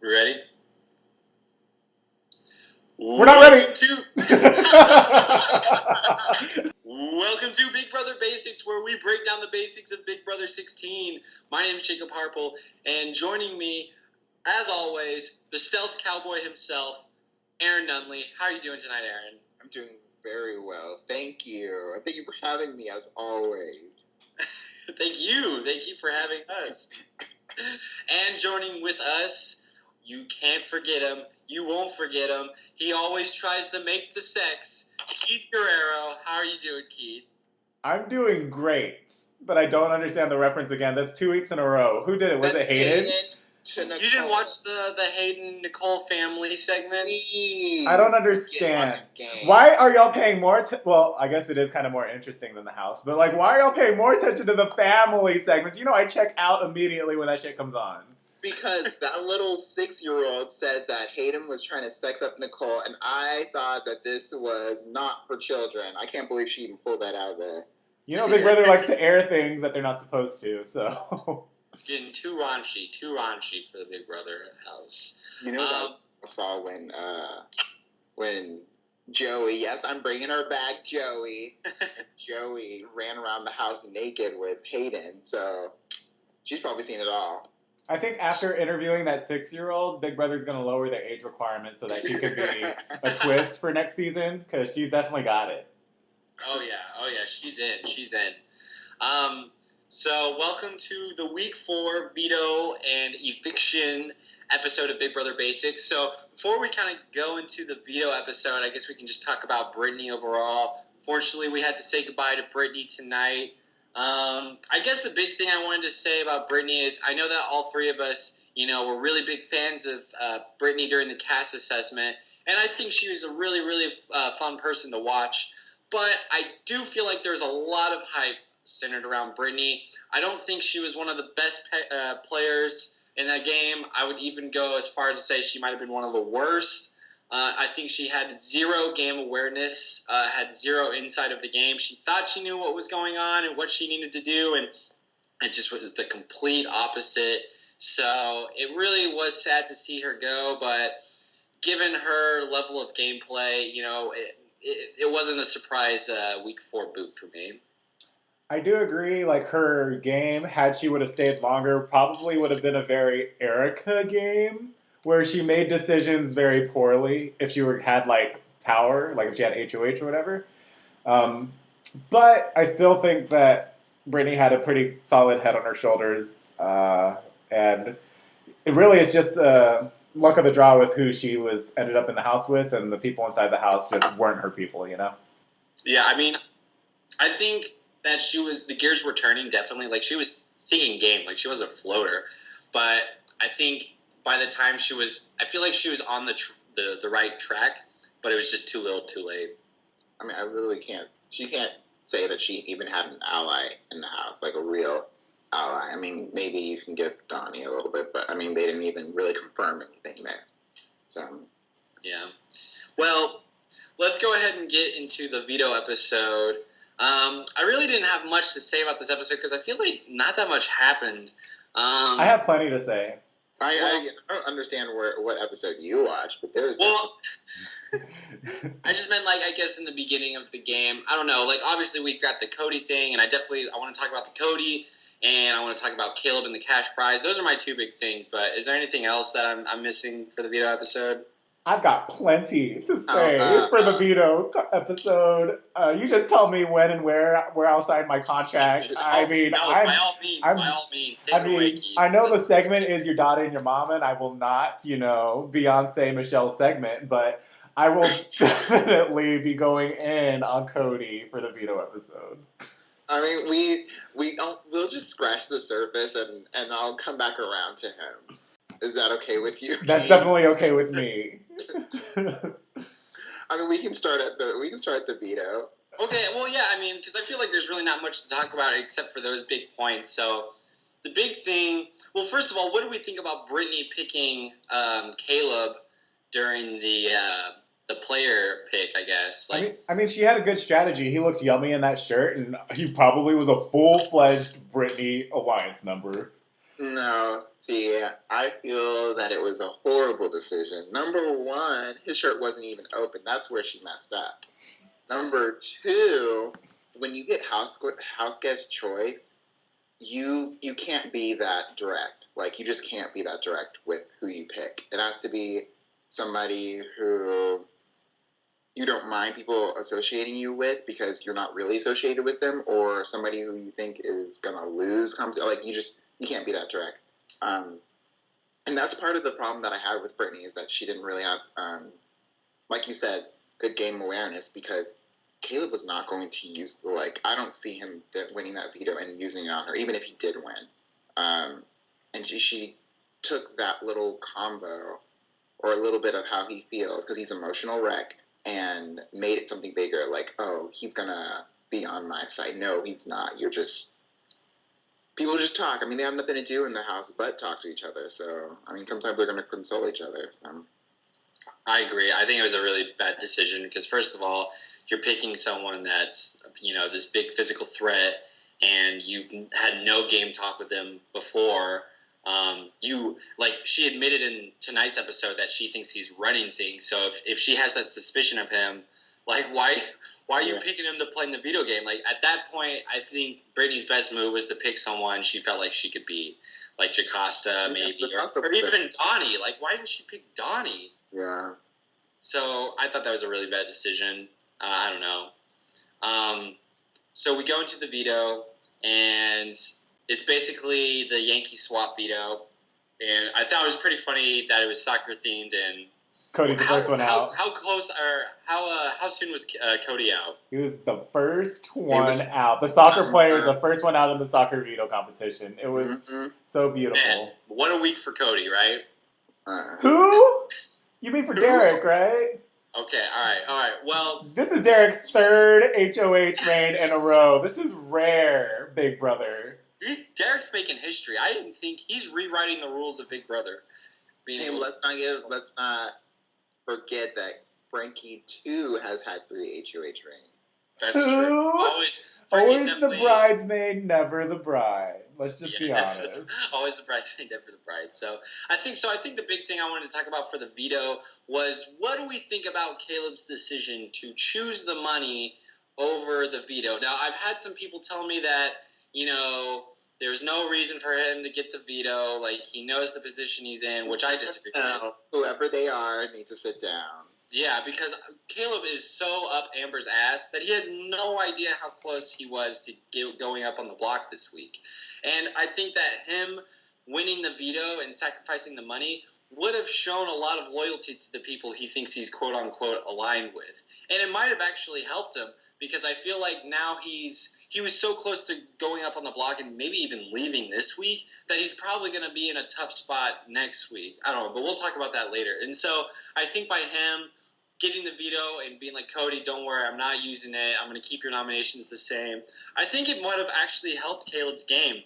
We ready? We're not ready. Welcome to Big Brother Basics, where we break down the basics of Big Brother 16. My name is Jacob Harple, and joining me, as always, the stealth cowboy himself, Erine Nunley. How are you doing tonight, Erine? I'm doing very well. Thank you. Thank you for having me, as always. Thank you for having us. And joining with us, you can't forget him. You won't forget him. He always tries to make the sex. Keith Guerrero. How are you doing, Keith? I'm doing great, but I don't understand the reference again. That's 2 weeks in a row. Who did it? Was it Hayden? You didn't watch the Hayden-Nicole family segment? Please. I don't understand. Why are y'all paying more well, I guess it is kind of more interesting than the house, but like, why are y'all paying more attention to the family segments? You know, I check out immediately when that shit comes on. Because that little 6-year-old says that Hayden was trying to sex up Nicole, and I thought that this was not for children. I can't believe she even pulled that out there. You know, Big Brother likes to air things that they're not supposed to, so... It's getting too raunchy for the Big Brother house. You know that I saw when Joey, yes, I'm bringing her back, Joey. Joey ran around the house naked with Hayden, so she's probably seen it all. I think after interviewing that 6-year-old, Big Brother's going to lower their age requirement so that she could be a twist for next season, because she's definitely got it. Oh yeah, she's in. So welcome to the Week 4 Veto and Eviction episode of Big Brother Basics. So before we kind of go into the Veto episode, I guess we can just talk about Brittany overall. Fortunately, we had to say goodbye to Brittany tonight. I guess the big thing I wanted to say about Brittany is I know that all three of us, were really big fans of Brittany during the cast assessment, and I think she was a really, really fun person to watch. But I do feel like there's a lot of hype centered around Brittany. I don't think she was one of the best players in that game. I would even go as far as to say she might have been one of the worst. I think she had zero game awareness, had zero insight of the game. She thought she knew what was going on and what she needed to do, and it just was the complete opposite. So it really was sad to see her go, but given her level of gameplay, it wasn't a surprise Week 4 boot for me. I do agree, like, her game, had she would have stayed longer, probably would have been a very Erica game, where she made decisions very poorly if she had, like, power, like if she had HOH or whatever. But I still think that Brittany had a pretty solid head on her shoulders, and it really is just luck of the draw with who she ended up in the house with, and the people inside the house just weren't her people, you know? Yeah, I mean, I think that the gears were turning, definitely. Like, she was thinking game, like, she was a floater. But I think by the time I feel like she was on the right track, but it was just too little too late. I mean, I really she can't say that she even had an ally in the house, like a real ally. I mean, maybe you can give Donnie a little bit, but, I mean, they didn't even really confirm anything there. So. Yeah. Well, let's go ahead and get into the Veto episode. I really didn't have much to say about this episode because I feel like not that much happened. I have plenty to say. I don't understand what episode you watched, but there's... Well, I just meant, like, I guess in the beginning of the game, I don't know, like, obviously we've got the Cody thing, and I want to talk about the Cody, and I want to talk about Caleb and the cash prize. Those are my two big things, but is there anything else that I'm missing for the Veto episode? I've got plenty to say for the Veto episode. You just tell me when and where I'll sign my contract. I mean, by all means, take it away, Keith. I know the segment is your daughter and your mama, and I will not, Beyonce Michelle's segment, but I will definitely be going in on Cody for the Veto episode. I mean, we'll just scratch the surface, and I'll come back around to him. Is that okay with you? That's definitely okay with me. I mean, we can start at the Veto. Okay, well, yeah, I mean, because I feel like there's really not much to talk about except for those big points. So, the big thing, well, first of all, what do we think about Brittany picking Caleb during the player pick, I guess? Like, I mean, she had a good strategy. He looked yummy in that shirt, and he probably was a full-fledged Brittany Alliance member. No. See, I feel that it was a horrible decision. Number one, his shirt wasn't even open. That's where she messed up. Number two, when you get house guest choice, you can't be that direct. Like, you just can't be that direct with who you pick. It has to be somebody who you don't mind people associating you with because you're not really associated with them, or somebody who you think is gonna lose. Like, you can't be that direct. And that's part of the problem that I had with Brittany, is that she didn't really have, like you said, good game awareness, because Caleb was not going to use I don't see him winning that veto and using it on her, even if he did win. And she took that little combo, or a little bit of how he feels, because he's an emotional wreck, and made it something bigger, like, oh, he's gonna be on my side. No, he's not. People just talk. I mean, they have nothing to do in the house but talk to each other. So, I mean, sometimes they're going to console each other. I agree. I think it was a really bad decision because, first of all, you're picking someone that's, this big physical threat, and you've had no game talk with them before. She admitted in tonight's episode that she thinks he's running things. So if she has that suspicion of him, why are you picking him to play in the veto game? Like, at that point, I think Brittany's best move was to pick someone she felt like she could beat, like Jocasta, maybe, or even Donnie. Like, why didn't she pick Donnie? Yeah. So I thought that was a really bad decision. I don't know. So we go into the veto, and it's basically the Yankee swap veto. And I thought it was pretty funny that it was soccer themed, and Cody's the first one out. How soon was Cody out? He was the first one out. The soccer player was the first one out in the soccer veto competition. It was so beautiful. Man, what a week for Cody, right? Who? You mean for Derek, right? Okay, all right. Well, this is Derek's third HOH reign in a row. This is rare, Big Brother. Derek's making history. I didn't think he's rewriting the rules of Big Brother. Let's not forget that Frankie too has had 3 HOH reigns. That's true. Always the bridesmaid, never the bride. Let's just be honest. Always the bridesmaid, never the bride. So I think the big thing I wanted to talk about for the veto was, what do we think about Caleb's decision to choose the money over the veto? Now, I've had some people tell me that, there's no reason for him to get the veto. Like, he knows the position he's in, which I disagree with. Whoever they are needs to sit down. Yeah, because Caleb is so up Amber's ass that he has no idea how close he was to going up on the block this week. And I think that him winning the veto and sacrificing the money would have shown a lot of loyalty to the people he thinks he's quote-unquote aligned with. And it might have actually helped him, because I feel like now he was so close to going up on the block and maybe even leaving this week that he's probably going to be in a tough spot next week. I don't know, but we'll talk about that later. And so I think by him getting the veto and being like, Cody, don't worry, I'm not using it, I'm going to keep your nominations the same, I think it might have actually helped Caleb's game.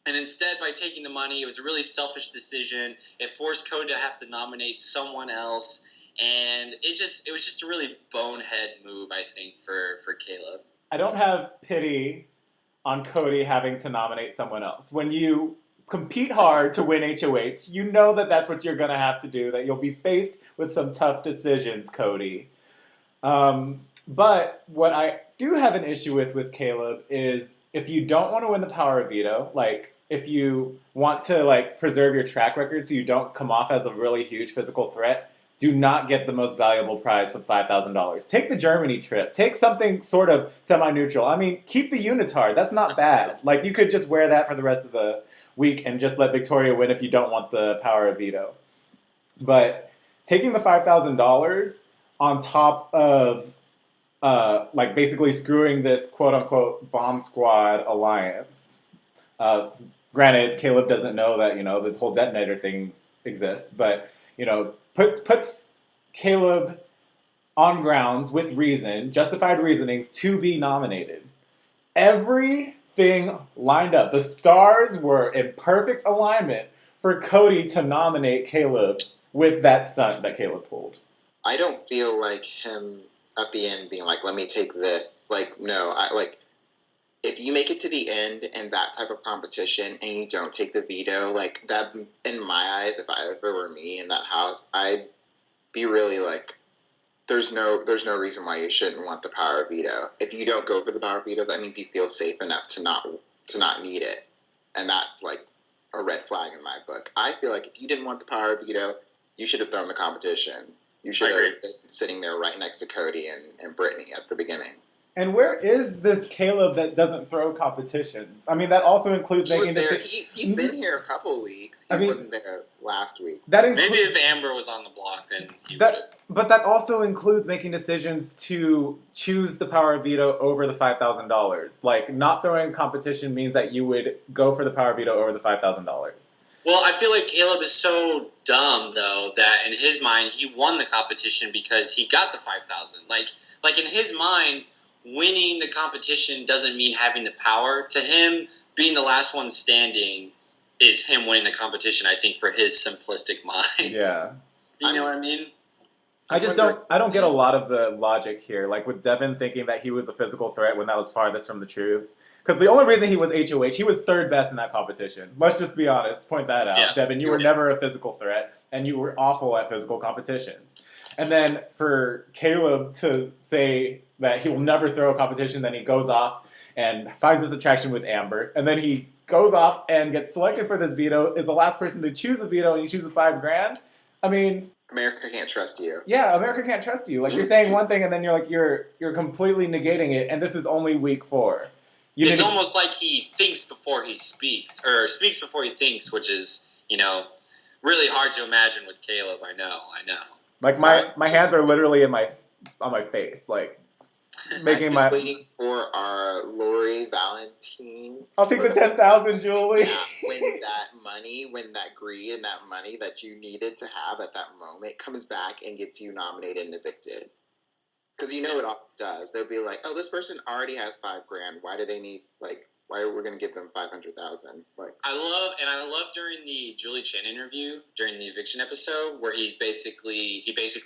And instead, by taking the money, it was a really selfish decision. It forced Cody to have to nominate someone else. And it was just a really bonehead move, I think, for Caleb. I don't have pity on Cody having to nominate someone else. When you compete hard to win HOH, you know that that's what you're going to have to do, that you'll be faced with some tough decisions, Cody. But what I do have an issue with Caleb is, if you don't want to win the power veto, like, if you want to, like, preserve your track record so you don't come off as a really huge physical threat, do not get the most valuable prize with $5,000. Take the Germany trip. Take something sort of semi-neutral. I mean, keep the unitard. That's not bad. Like, you could just wear that for the rest of the week and just let Victoria win if you don't want the power of veto. But taking the $5,000 on top of, basically screwing this quote-unquote bomb squad alliance. Granted, Caleb doesn't know that, the whole detonator thing exists, but, puts Caleb on grounds with reason, justified reasonings, to be nominated. Everything lined up. The stars were in perfect alignment for Cody to nominate Caleb with that stunt that Caleb pulled. I don't feel like him at the end being like, let me take this. Like, no, if you make it to the end in that type of competition and you don't take the veto, like that, in my eyes, if it were me in that house, I'd be really like, there's no reason why you shouldn't want the power veto. If you don't go for the power veto, that means you feel safe enough to not need it, and that's like a red flag in my book. I feel like if you didn't want the power veto, you should have thrown the competition. You should have been sitting there right next to Cody and Brittany at the beginning. And where is this Caleb that doesn't throw competitions? I mean, that also includes making decisions. He's been here a couple of weeks. He wasn't there last week. Maybe if Amber was on the block, then he would have. But that also includes making decisions to choose the power veto over the $5,000. Like, not throwing competition means that you would go for the power veto over the $5,000. Well, I feel like Caleb is so dumb, though, that in his mind, he won the competition because he got the $5,000. Like in his mind, winning the competition doesn't mean having the power. To him, being the last one standing is him winning the competition, I think, for his simplistic mind. Yeah. You know what I mean? I don't get a lot of the logic here. Like with Devin thinking that he was a physical threat when that was farthest from the truth. Because the only reason he was HOH, he was third best in that competition. Let's just be honest. Point that out. Yeah. Devin, you were never a physical threat, and you were awful at physical competitions. And then for Caleb to say that he will never throw a competition, then he goes off and finds this attraction with Amber, and then he goes off and gets selected for this veto, is the last person to choose a veto, and you choose $5,000. I mean, America can't trust you. Yeah, America can't trust you. Like, you're saying one thing, and then you're like, you're completely negating it, and this is only week 4. It's almost like he thinks before he speaks, or speaks before he thinks, which is, really hard to imagine with Caleb. I know. Like, my hands are literally on my face, like, making I'm just waiting for our Lori Valentine. I'll take the 10,000, Julie. Yeah, when that greed and that money that you needed to have at that moment comes back and gets you nominated and evicted. Because you know it always does. They'll be like, "Oh, this person already has $5,000. Why do they need why are we going to give them $500,000?" Like, I love during the Julie Chen interview during the eviction episode where he basically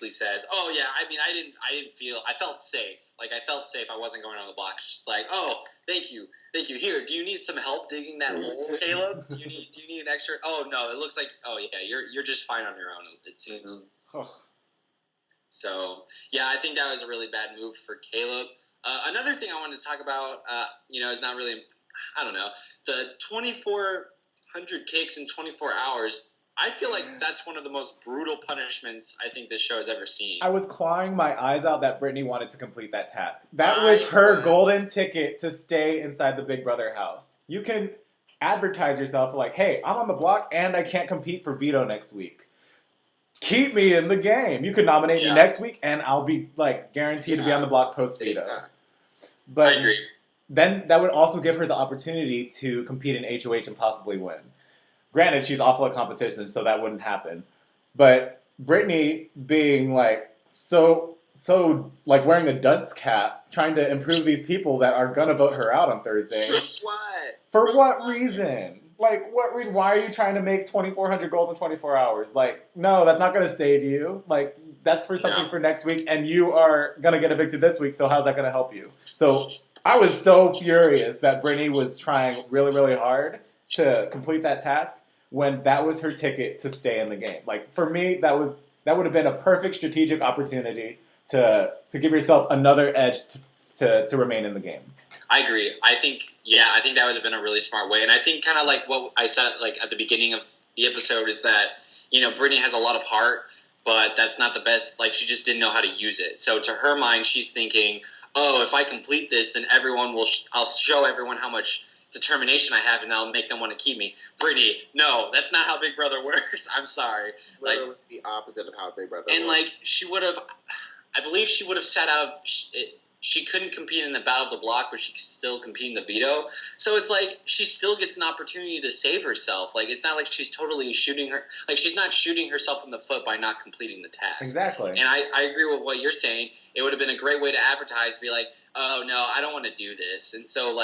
says, "Oh yeah, I mean, I felt safe. Like, I felt safe. I wasn't going on the block." It's just like, "Oh, thank you. Here, do you need some help digging that hole, Caleb? Do you need an extra? Oh no, it looks like you're just fine on your own. It seems." So, yeah, I think that was a really bad move for Caleb. Another thing I wanted to talk about, is not really, I don't know, the 2,400 kicks in 24 hours. I feel like that's one of the most brutal punishments I think this show has ever seen. I was clawing my eyes out that Brittany wanted to complete that task. That was her golden ticket to stay inside the Big Brother house. You can advertise yourself like, hey, I'm on the block and I can't compete for veto next week. Keep me in the game. You could nominate me next week, and I'll be guaranteed to be on the block post veto. But I agree. Then that would also give her the opportunity to compete in HOH and possibly win. Granted, she's awful at competition, so that wouldn't happen. But Brittany being so wearing a dunce cap, trying to improve these people that are gonna vote her out on Thursday. For what reason? Like, what reason? Why are you trying to make 2,400 goals in 24 hours? Like, no, that's not going to save you. Like, that's for something for next week, and you are going to get evicted this week, so how's that going to help you? So, I was so furious that Brittany was trying really, really hard to complete that task when that was her ticket to stay in the game. Like, for me, that would have been a perfect strategic opportunity to give yourself another edge to remain in the game. I agree. I think that would have been a really smart way. And I think kind of like what I said at the beginning of the episode is that, Brittany has a lot of heart, but that's not the best. Like, she just didn't know how to use it. So to her mind, she's thinking, oh, if I complete this, then I'll show everyone how much determination I have, and that'll make them want to keep me. Brittany, no, that's not how Big Brother works. I'm sorry. Literally the opposite of how Big Brother works. And I believe she would have sat out she couldn't compete in the Battle of the Block, but she could still compete in the veto. So it's like she still gets an opportunity to save herself. Like, it's not like she's totally she's not shooting herself in the foot by not completing the task. Exactly. And I agree with what you're saying. It would have been a great way to advertise, be like, oh, no, I don't want to do this. And so,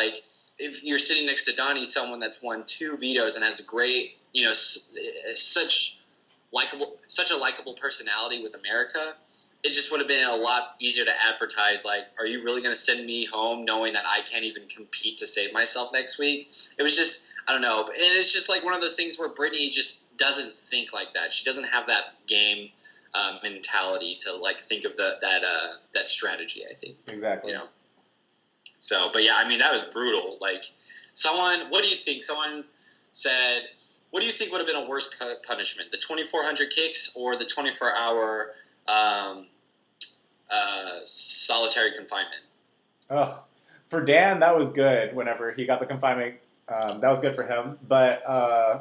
if you're sitting next to Donnie, someone that's won 2 vetoes and has a great, such a likable personality with America, it just would have been a lot easier to advertise, like, are you really going to send me home knowing that I can't even compete to save myself next week? It was just, I don't know. And it's just like one of those things where Brittany just doesn't think like that. She doesn't have that game mentality to, like, think of that strategy, I think. Exactly. You know? So, but yeah, I mean, that was brutal. Like, what do you think? Someone said, what do you think would have been a worse punishment? The 2,400 kicks or the 24-hour solitary confinement? Oh, for Dan, that was good. Whenever he got the confinement, that was good for him. But I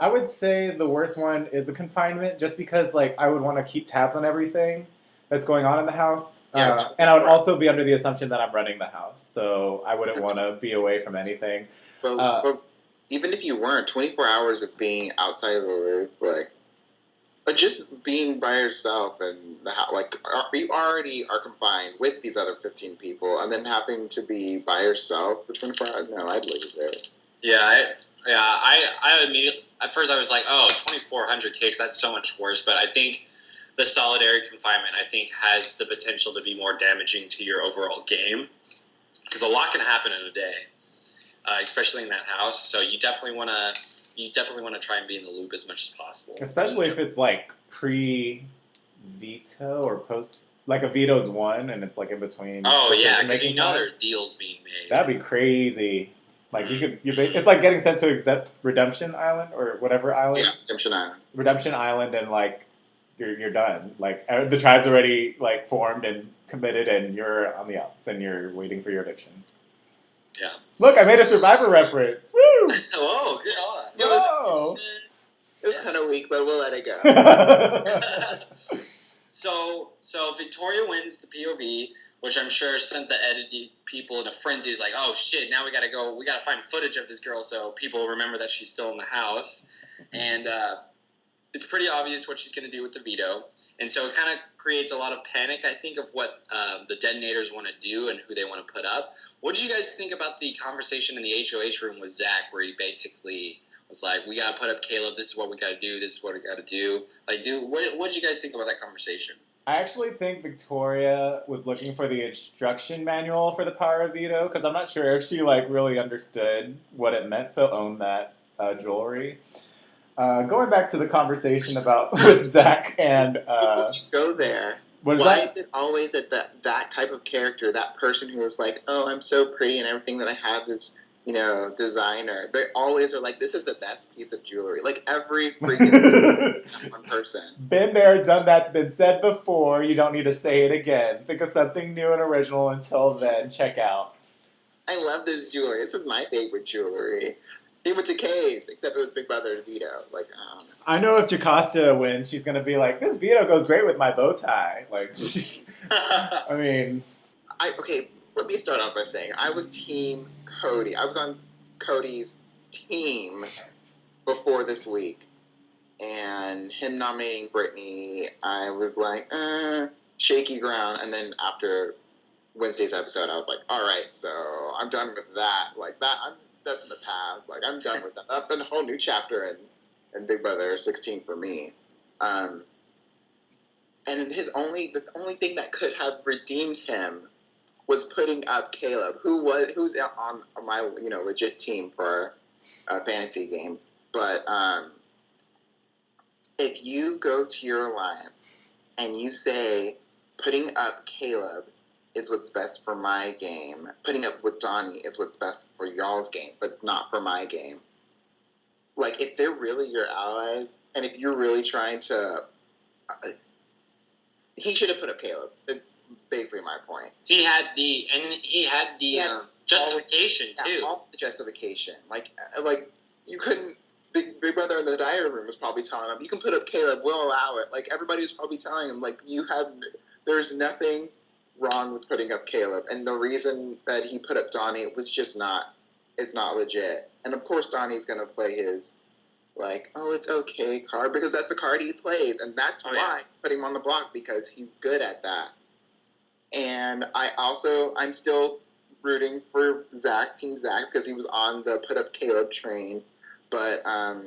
would say the worst one is the confinement, just because like I would want to keep tabs on everything that's going on in the house, and I would also be under the assumption that I'm running the house, so I wouldn't want to be away from anything. But even if you weren't, 24 hours of being outside of the loop, like. But just being by yourself and you already are confined with these other 15 people, and then having to be by yourself for 24 hours. No, I'd leave it. Yeah, I immediately at first I was like, oh, 2,400 kicks, that's so much worse. But I think the solitary confinement has the potential to be more damaging to your overall game because a lot can happen in a day, especially in that house. So you definitely want to try and be in the loop as much as possible. Especially if it's like pre-veto or post, like a veto's won and it's like in between. Oh yeah, because there's deals being made. That'd be crazy. Like it's like getting sent to Redemption Island or whatever island. Yeah, Redemption Island. Redemption Island, and like you're done. Like the tribe's already like formed and committed, and you're on the outs and you're waiting for your eviction. Yeah. Look, I made a Survivor reference. Woo! Oh, good on. It was kind of weak, but we'll let it go. So Victoria wins the POV, which I'm sure sent the editing people in a frenzy. It's like, oh shit, now we gotta find footage of this girl so people remember that she's still in the house. And it's pretty obvious what she's going to do with the veto. And so it kind of creates a lot of panic, I think, of what the detonators want to do and who they want to put up. What did you guys think about the conversation in the HOH room with Zach, where he basically was like, we got to put up Caleb, this is what we got to do, this is what we got to do. Like, what did you guys think about that conversation? I actually think Victoria was looking for the instruction manual for the power of veto, because I'm not sure if she like really understood what it meant to own that jewelry. Going back to the conversation about with Zach and go there. Why is it always that type of character, that person who is like, oh, I'm so pretty and everything that I have is, designer. They always are like, this is the best piece of jewelry. Like every freaking one person. Been there, done that's been said before. You don't need to say it again. Think of something new and original. Until then, check out. I love this jewelry. This is my favorite jewelry. He went to K's, except it was Big Brother Veto. Like, I don't know. I know if Jocasta wins, she's going to be like, this veto goes great with my bow tie. Like, I mean. Okay, let me start off by saying, I was Team Cody. I was on Cody's team before this week. And him nominating Brittany, I was like, shaky ground. And then after Wednesday's episode, I was like, all right, so I'm done with that. Like, that's in the past. Like, I'm done with that. That's a whole new chapter in Big Brother 16 for me. And the only thing that could have redeemed him was putting up Caleb, who's on my legit team for a fantasy game. But if you go to your alliance and you say putting up Caleb is what's best for my game. Putting up with Donnie is what's best for y'all's game, but not for my game. Like, if they're really your allies, and if you're really trying to... he should have put up Caleb. It's basically my point. He had the justification, too. All the justification. Like you couldn't... Big Brother in the diary room was probably telling him, you can put up Caleb, we'll allow it. Like, everybody was probably telling him, like, there's nothing wrong with putting up Caleb, and the reason that he put up Donnie was just not legit. And of course Donnie's gonna play his like, oh, it's okay card, because that's the card he plays, and that's why I put him on the block, because he's good at that. And I'm still rooting for Team Zach, because he was on the put up Caleb train. But I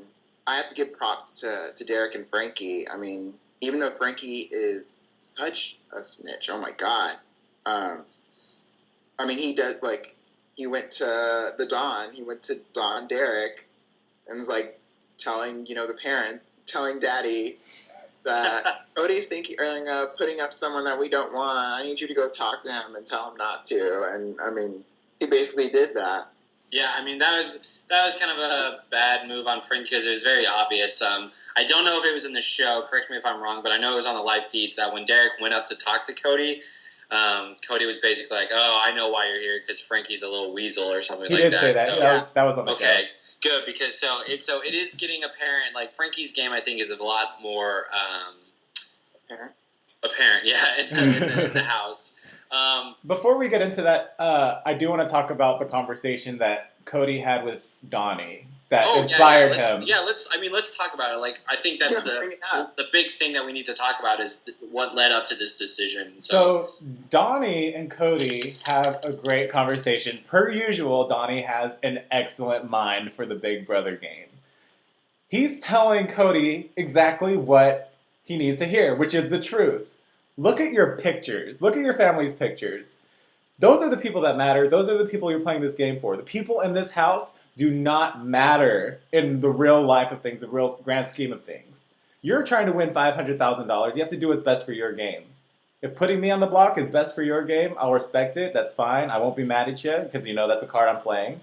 have to give props to Derek and Frankie. I mean, even though Frankie is such a snitch, oh my god. I mean, he does, like, he went to Don Derek, and was, like, telling, telling Daddy that Cody's putting up someone that we don't want. I need you to go talk to him and tell him not to. And, I mean, he basically did that. Yeah, I mean, that was kind of a bad move on Frank because it was very obvious. I don't know if it was in the show. Correct me if I'm wrong, but I know it was on the live feeds that when Derek went up to talk to Cody, Cody was basically like, "Oh, I know why you're here because Frankie's a little weasel or something like that." He did say that. So, that was on the show. Okay, good, because it is getting apparent. Like Frankie's game, I think, is a lot more apparent. Yeah, in the house. Before we get into that, I do want to talk about the conversation that Cody had with Donnie that inspired him. Yeah, let's talk about it. Like, I think that's the big thing that we need to talk about is what led up to this decision. So Donnie and Cody have a great conversation. Per usual, Donnie has an excellent mind for the Big Brother game. He's telling Cody exactly what he needs to hear, which is the truth. Look at your pictures. Look at your family's pictures. Those are the people that matter. Those are the people you're playing this game for. The people in this house do not matter in the real life of things, the real grand scheme of things. You're trying to win $500,000. You have to do what's best for your game. If putting me on the block is best for your game, I'll respect it. That's fine. I won't be mad at you because that's a card I'm playing.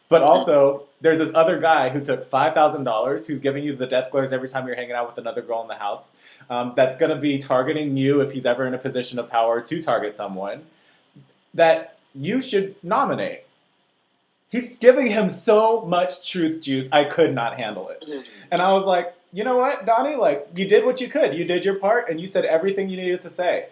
But also, there's this other guy who took $5,000 who's giving you the death glares every time you're hanging out with another girl in the house. That's going to be targeting you if he's ever in a position of power to target someone that you should nominate. He's giving him so much truth juice, I could not handle it. And I was like, you know what, Donnie? Like, you did what you could. You did your part, and you said everything you needed to say.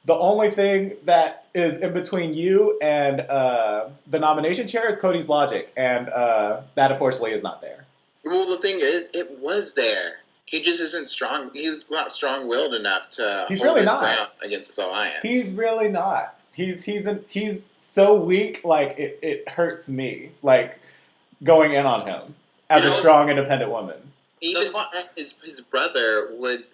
The only thing that is in between you and the nomination chair is Cody's logic, and that unfortunately is not there. Well, the thing is, it was there. He just isn't strong. He's not strong-willed enough to hold his ground against this alliance. He's really not. He's so weak, like it hurts me, like going in on him as a strong, independent woman. Even his brother would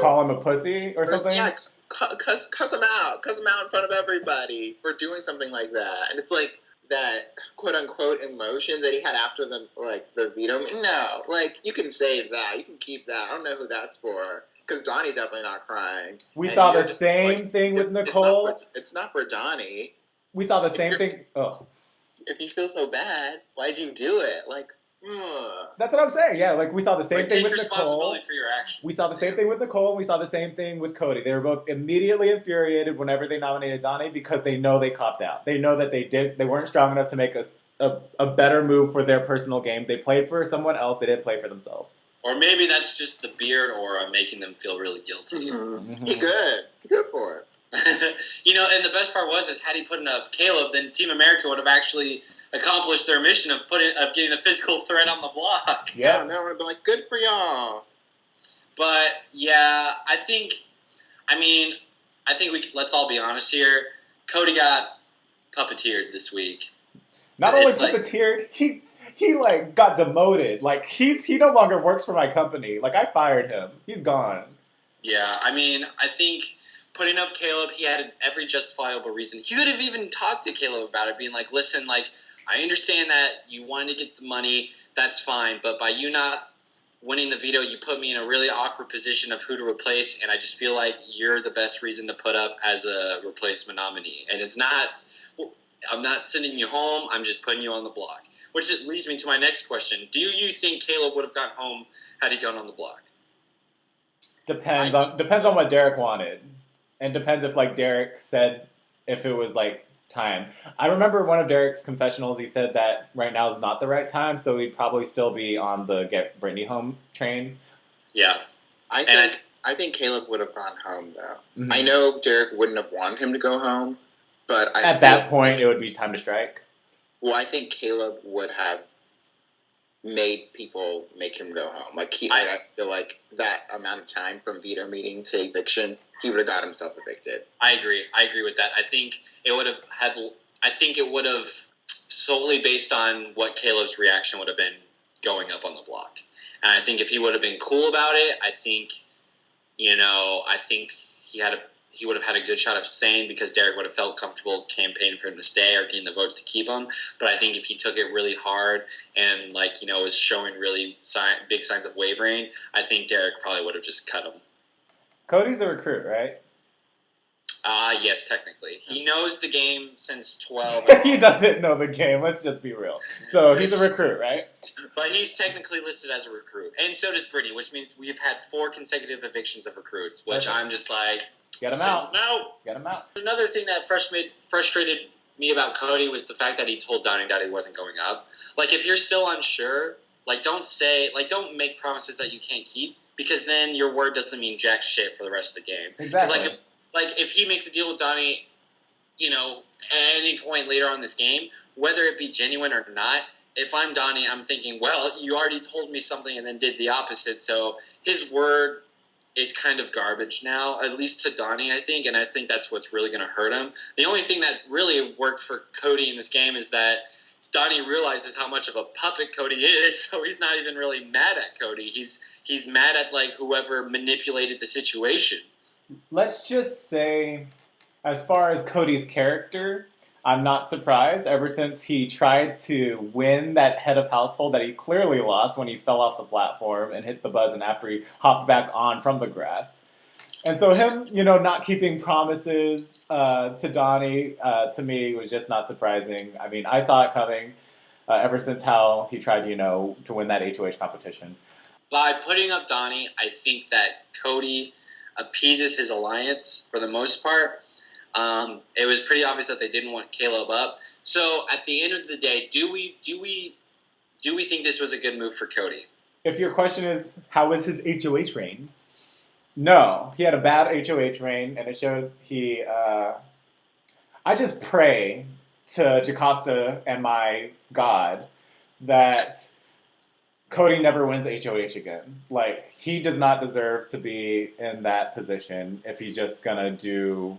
call him a pussy or something. Yeah, cuss him out in front of everybody for doing something like that, and it's like that quote unquote emotion that he had after the veto. No, like you can save that, you can keep that. I don't know who that's for. Because Donnie's definitely not crying. We saw the same thing with Nicole. It's not for Donnie. We saw the same thing. Oh. If you feel so bad, why'd you do it? Like, that's what I'm saying. Yeah, like we saw the same thing with Nicole. Take responsibility for your actions. We saw the same thing with Nicole. And we saw the same thing with Cody. They were both immediately infuriated whenever they nominated Donnie because they know they copped out. They know that they weren't strong enough to make a better move for their personal game. They played for someone else. They didn't play for themselves. Or maybe that's just the beard aura making them feel really guilty. Mm-hmm. He good for it. And the best part is had he put in Caleb, then Team America would have actually accomplished their mission of getting a physical threat on the block. Yeah, and that would have been like, good for y'all. But yeah, I think let's all be honest here. Cody got puppeteered this week. Not only puppeteered, he got demoted. Like he no longer works for my company. Like I fired him. He's gone. Yeah, I think putting up Caleb, he had every justifiable reason. He could have even talked to Caleb about it, being like, listen, like, I understand that you wanted to get the money, that's fine, but by you not winning the veto, you put me in a really awkward position of who to replace, and I just feel like you're the best reason to put up as a replacement nominee. And I'm not sending you home, I'm just putting you on the block. Which leads me to my next question. Do you think Caleb would have gone home had he gone on the block? Depends on what Derek wanted. And depends if, Derek said if it was, time. I remember one of Derek's confessionals, he said that right now is not the right time, so he'd probably still be on the get Brittany home train. Yeah. I think Caleb would have gone home, though. Mm-hmm. I know Derek wouldn't have wanted him to go home, but at that point, it would be time to strike. Well, I think Caleb would have made people make him go home. I feel like that amount of time from veto meeting to eviction, he would have got himself evicted. I agree with that. I think it would have solely based on what Caleb's reaction would have been going up on the block. And I think if he would have been cool about it, I think I think he would have had a good shot of staying because Derek would have felt comfortable campaigning for him to stay or getting the votes to keep him. But I think if he took it really hard and was showing really big signs of wavering, I think Derek probably would have just cut him. Cody's a recruit, right? Yes, technically. He knows the game since 12. He doesn't know the game, let's just be real. So he's a recruit, right? But he's technically listed as a recruit. And so does Brittany, which means we've had 4 consecutive evictions of recruits, which I'm just like... Get him out. No. Get him out. Another thing that frustrated me about Cody was the fact that he told Donnie that he wasn't going up. If you're still unsure, don't make promises that you can't keep, because then your word doesn't mean jack shit for the rest of the game. Exactly. If he makes a deal with Donnie, at any point later on this game, whether it be genuine or not, if I'm Donnie, I'm thinking, well, you already told me something and then did the opposite, so his word is kind of garbage now, at least to Donnie, I think, and I think that's what's really going to hurt him. The only thing that really worked for Cody in this game is that Donnie realizes how much of a puppet Cody is, so he's not even really mad at Cody. He's mad at, whoever manipulated the situation. Let's just say, as far as Cody's character, I'm not surprised ever since he tried to win that head of household that he clearly lost when he fell off the platform and hit the buzzer after he hopped back on from the grass. And so him, not keeping promises to Donnie, to me, was just not surprising. I mean, I saw it coming ever since how he tried, to win that HOH competition. By putting up Donnie, I think that Cody appeases his alliance for the most part. It was pretty obvious that they didn't want Caleb up. So at the end of the day, do we think this was a good move for Cody? If your question is, how was his HOH reign? No, he had a bad HOH reign, and it showed he... I just pray to Jocasta and my God that Cody never wins HOH again. He does not deserve to be in that position if he's just gonna do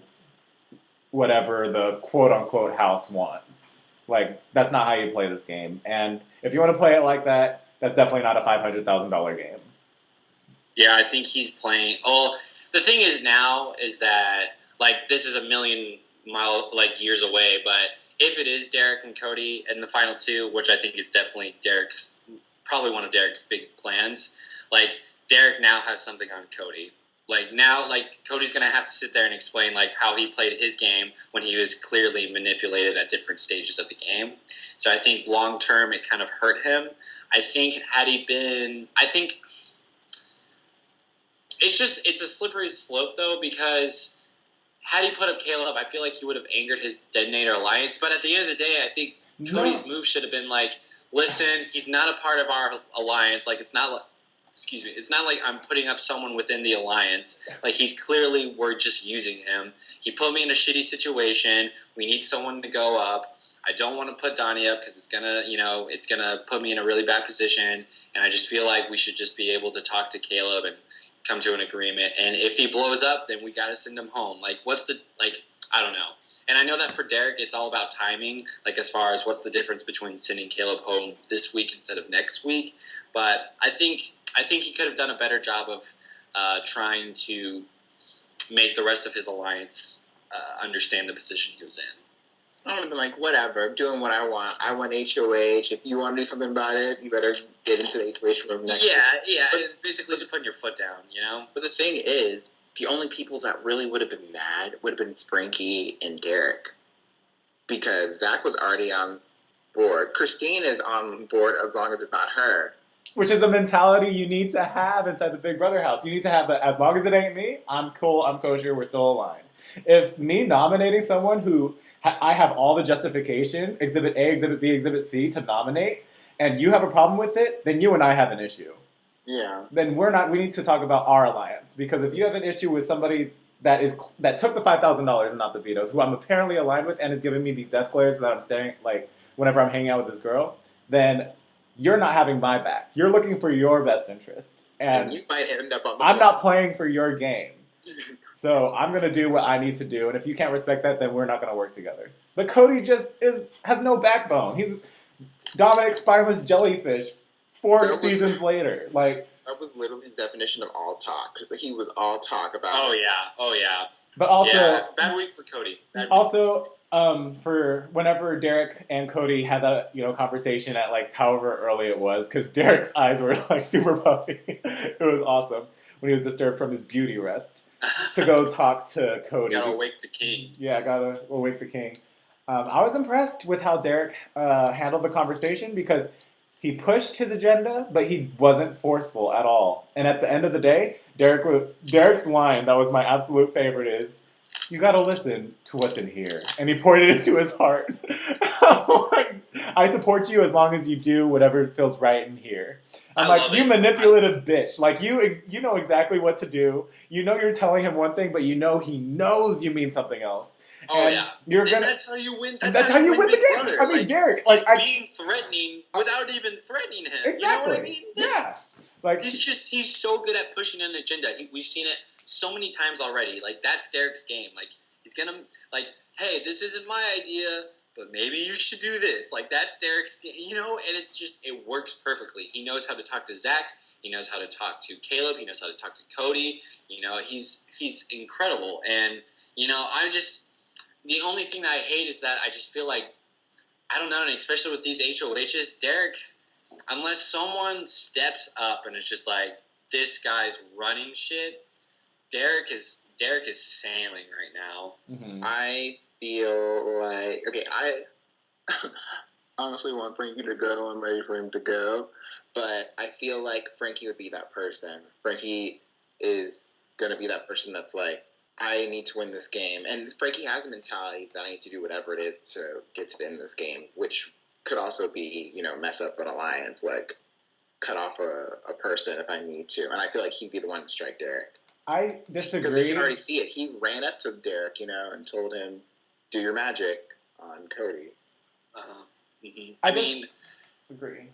whatever the quote-unquote house wants. That's not how you play this game. And if you want to play it like that, that's definitely not a $500,000 game. Yeah, I think he's playing... Oh, the thing is now is that, this is a million years away, but if it is Derek and Cody in the final 2, which I think is definitely probably one of Derek's big plans, Derek now has something on Cody. Cody's going to have to sit there and explain, how he played his game when he was clearly manipulated at different stages of the game. So I think long-term it kind of hurt him. I think it's a slippery slope, though, because had he put up Caleb, I feel like he would have angered his Detonator Alliance. But at the end of the day, I think Cody's move should have been listen, he's not a part of our alliance. It's not like I'm putting up someone within the alliance. We're just using him. He put me in a shitty situation. We need someone to go up. I don't want to put Donnie up because it's gonna put me in a really bad position. And I just feel like we should just be able to talk to Caleb and come to an agreement. And if he blows up, then we got to send him home. I don't know. And I know that for Derek, it's all about timing, as far as what's the difference between sending Caleb home this week instead of next week. But I think he could have done a better job of trying to make the rest of his alliance understand the position he was in. I would have been whatever, I'm doing what I want. I want HOH. If you want to do something about it, you better get into the HOH room next week. Yeah. But basically just putting your foot down, But the thing is, the only people that really would have been mad would have been Frankie and Derek. Because Zach was already on board. Christine is on board as long as it's not her. Which is the mentality you need to have inside the Big Brother house. You need to have that, as long as it ain't me, I'm cool, I'm kosher, we're still aligned. If me nominating someone who I have all the justification, Exhibit A, Exhibit B, Exhibit C, to nominate, and you have a problem with it, then you and I have an issue. Yeah. Then we need to talk about our alliance. Because if you have an issue with somebody that took the $5,000 and not the vetoes, who I'm apparently aligned with and is giving me these death glares that I'm staring, whenever I'm hanging out with this girl, then you're not having my back. You're looking for your best interest. And you might end up on the I'm not playing for your game. So I'm going to do what I need to do. And if you can't respect that, then we're not going to work together. But Cody just has no backbone. He's Dominic Spineless Jellyfish 4 seasons later. That was literally the definition of all talk, because he was all talk about. Oh yeah. But also, bad week for Cody. Also, for whenever Derek and Cody had that conversation at like however early it was, because Derek's eyes were like super puffy. It was awesome when he was disturbed from his beauty rest to go talk to Cody. Gotta wake the king. Yeah, gotta wake the king. I was impressed with how Derek handled the conversation because he pushed his agenda, but he wasn't forceful at all. And at the end of the day, Derek's line that was my absolute favorite is, "You gotta listen to what's in here," and he poured it into his heart. I support you as long as you do whatever feels right in here. I'm like, you manipulative bitch. Like, you know exactly what to do. You know you're telling him one thing, but you know he knows you mean something else. Oh, and yeah. That's how you win. That's how you win the game. Brother. I mean, Derek. He's being threatening without even threatening him. Exactly. You know what I mean? Yeah. Like, he's so good at pushing an agenda. We've seen it so many times already. Like, that's Derek's game. Like, he's gonna, like, hey, this isn't my idea, but maybe you should do this. Like, that's Derek's game, and it's just, it works perfectly. He knows how to talk to Zach. He knows how to talk to Caleb. He knows how to talk to Cody. He's incredible. And, the only thing that I hate is that I just feel like, I don't know, and especially with these HOHs, Derek, unless someone steps up and it's just like, this guy's running shit, Derek is sailing right now. Mm-hmm. I feel like, okay, I honestly want Frankie to go. I'm ready for him to go. But I feel like Frankie would be that person. Frankie is going to be that person that's like, I need to win this game. And Frankie has a mentality that I need to do whatever it is to get to the end of this game, which could also be, mess up an alliance, like cut off a person if I need to. And I feel like he'd be the one to strike Derek. I disagree. Because you can already see it. He ran up to Derek, and told him, do your magic on Cody. Mm-hmm. I disagree.